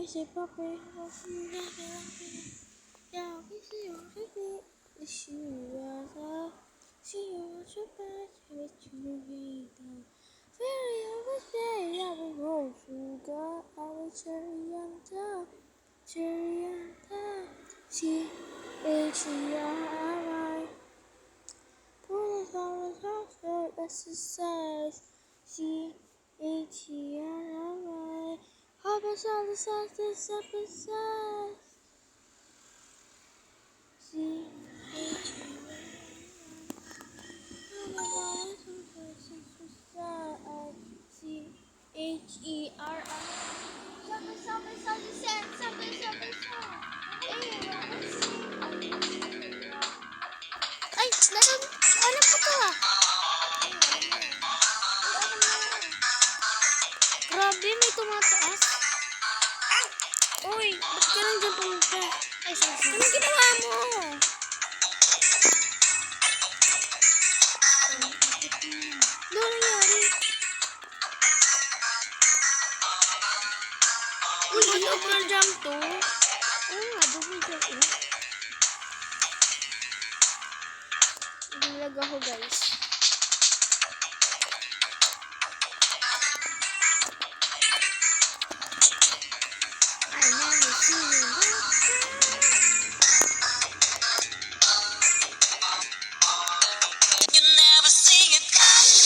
say Papa, yeah, we see you, baby. She was a, she was a bad, with you, later. Very always say, I will go sugar, I will cherry and top, she, H-E-R-R-I. Pull us all across the exercise, C-H-E-R-R-I. Hop us all the sides, this episode. C-H-E-R-R. Ay, naran, alam ko to ah. Grabe, may tumataas. Uy, ba't ka lang dyan pumunta? Ay, sorry. Anong ginawa mo? Ano nangyari? Uy, double jump to? Oo nga, double jump eh. Naglag ako guys. I never see you. You never see it coming.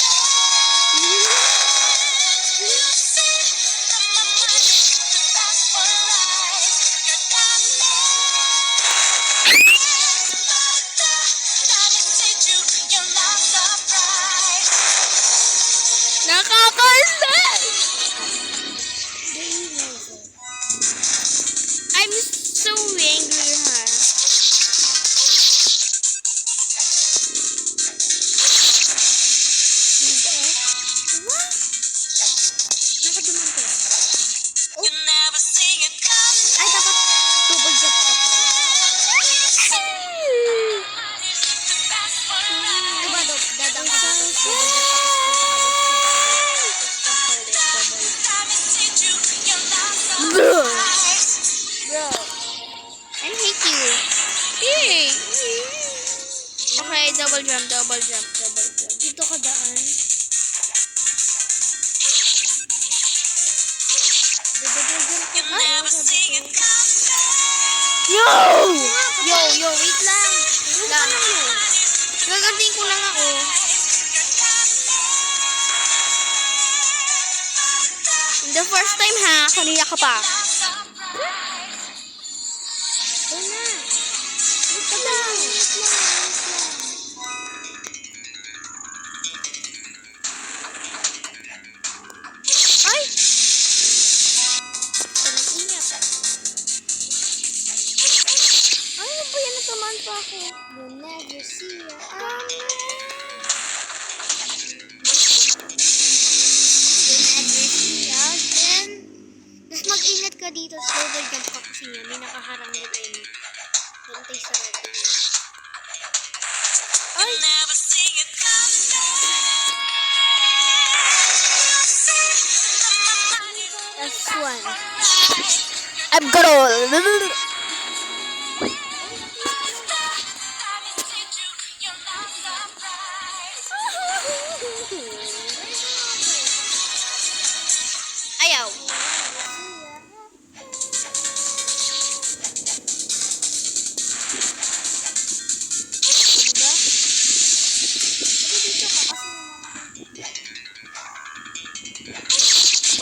You see that my mind is the best for life. You're you're not surprised. Nakakaisip! I'm so angry, huh? What? Nakaduman ko. Oh. You never see it coming. Ay, dapat double jump ka pa. Diba, dadang ka dito. Double jump ka. Bro, I hate you. Hey. Okay, double jump. Dito ka daan. Yo, wait lang. Gagantiin ko lang ako. The first time ha, kanina ka pa. Ay! Ano ba yan? Natamaan pa ako. You'll never see it coming. You'll never see it again. Tapos mag-ingat ka dito. Double jump ka kasi niya. May nakaharang na tayo. Hintay sa red. Ay! Never see it coming. That's one. I'm girl. Ayaw.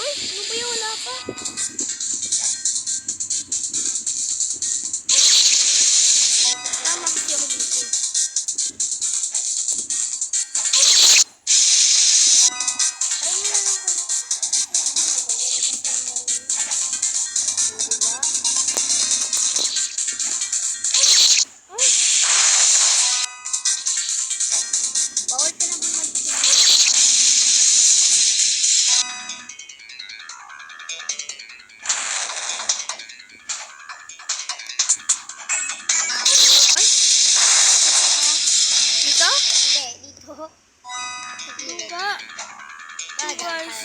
Uy, ano ba yung wala pa? Tama kasi ako dito. Bawal ka na bumalik. Dito? Hindi, dito. Dito ba? Guys.